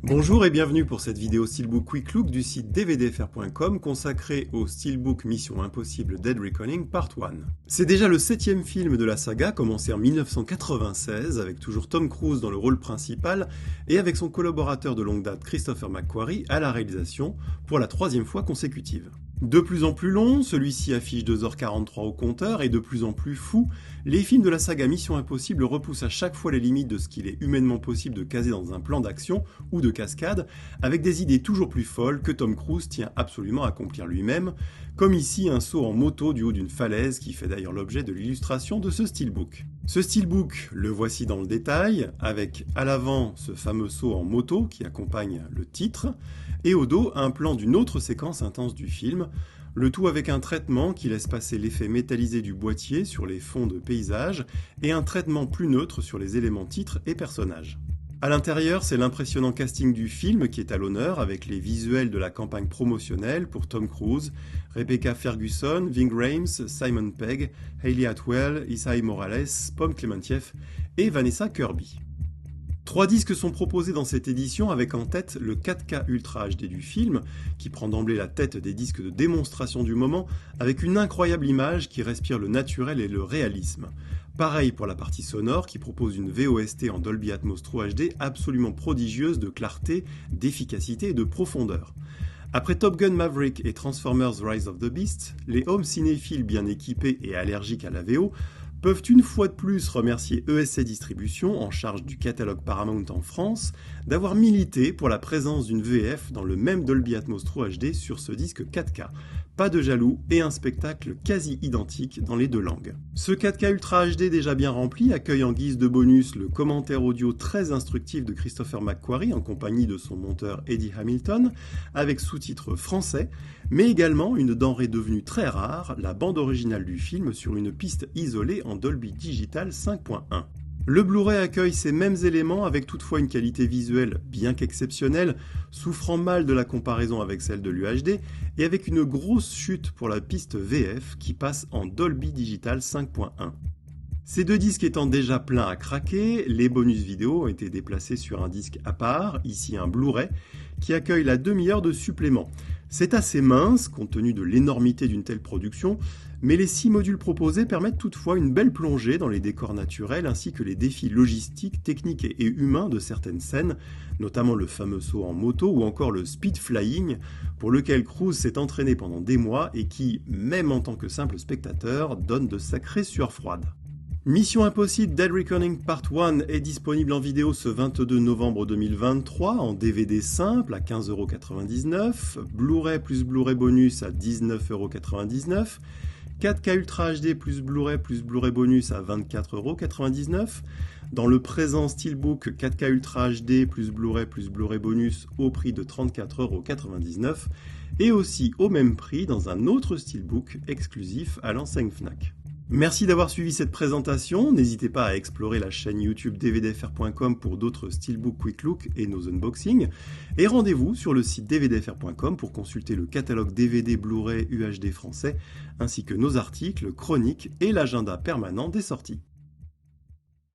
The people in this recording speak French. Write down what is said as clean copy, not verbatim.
Bonjour et bienvenue pour cette vidéo Steelbook Quick Look du site dvdfr.com consacrée au Steelbook Mission Impossible Dead Reckoning Part 1. C'est déjà le 7e film de la saga, commencé en 1996 avec toujours Tom Cruise dans le rôle principal et avec son collaborateur de longue date Christopher McQuarrie à la réalisation pour la 3e fois consécutive. De plus en plus long, celui-ci affiche 2h43 au compteur et de plus en plus fou, les films de la saga Mission Impossible repoussent à chaque fois les limites de ce qu'il est humainement possible de caser dans un plan d'action ou de cascade, avec des idées toujours plus folles que Tom Cruise tient absolument à accomplir lui-même, comme ici un saut en moto du haut d'une falaise qui fait d'ailleurs l'objet de l'illustration de ce steelbook. Ce steelbook, le voici dans le détail, avec à l'avant ce fameux saut en moto qui accompagne le titre, et au dos un plan d'une autre séquence intense du film, le tout avec un traitement qui laisse passer l'effet métallisé du boîtier sur les fonds de paysage et un traitement plus neutre sur les éléments titres et personnages. À l'intérieur, c'est l'impressionnant casting du film qui est à l'honneur avec les visuels de la campagne promotionnelle pour Tom Cruise, Rebecca Ferguson, Ving Rhames, Simon Pegg, Hayley Atwell, Isai Morales, Pom Klementieff et Vanessa Kirby. 3 disques sont proposés dans cette édition avec en tête le 4K Ultra HD du film, qui prend d'emblée la tête des disques de démonstration du moment, avec une incroyable image qui respire le naturel et le réalisme. Pareil pour la partie sonore qui propose une VOST en Dolby Atmos True HD absolument prodigieuse de clarté, d'efficacité et de profondeur. Après Top Gun Maverick et Transformers Rise of the Beast, les homes cinéphiles bien équipés et allergiques à la VO peuvent une fois de plus remercier ESC Distribution, en charge du catalogue Paramount en France, d'avoir milité pour la présence d'une VF dans le même Dolby Atmos True HD sur ce disque 4K. Pas de jaloux et un spectacle quasi identique dans les deux langues. Ce 4K Ultra HD déjà bien rempli accueille en guise de bonus le commentaire audio très instructif de Christopher McQuarrie en compagnie de son monteur Eddie Hamilton, avec sous-titres français, mais également une denrée devenue très rare, la bande originale du film sur une piste isolée en Dolby Digital 5.1. Le Blu-ray accueille ces mêmes éléments avec toutefois une qualité visuelle bien qu'exceptionnelle, souffrant mal de la comparaison avec celle de l'UHD, et avec une grosse chute pour la piste VF qui passe en Dolby Digital 5.1. Ces deux disques étant déjà pleins à craquer, les bonus vidéo ont été déplacés sur un disque à part, ici un Blu-ray, qui accueille la demi-heure de supplément. C'est assez mince, compte tenu de l'énormité d'une telle production, mais les 6 modules proposés permettent toutefois une belle plongée dans les décors naturels ainsi que les défis logistiques, techniques et humains de certaines scènes, notamment le fameux saut en moto ou encore le speed flying, pour lequel Cruise s'est entraîné pendant des mois et qui, même en tant que simple spectateur, donne de sacrées sueurs froides. Mission Impossible Dead Reckoning Part 1 est disponible en vidéo ce 22 novembre 2023 en DVD simple à 15,99€, Blu-ray plus Blu-ray bonus à 19,99€, 4K Ultra HD plus Blu-ray bonus à 24,99€, dans le présent Steelbook 4K Ultra HD plus Blu-ray bonus au prix de 34,99€, et aussi au même prix dans un autre Steelbook exclusif à l'enseigne Fnac. Merci d'avoir suivi cette présentation, n'hésitez pas à explorer la chaîne YouTube dvdfr.com pour d'autres Steelbook Quick Look et nos unboxings, et rendez-vous sur le site dvdfr.com pour consulter le catalogue DVD Blu-ray UHD français, ainsi que nos articles, chroniques et l'agenda permanent des sorties.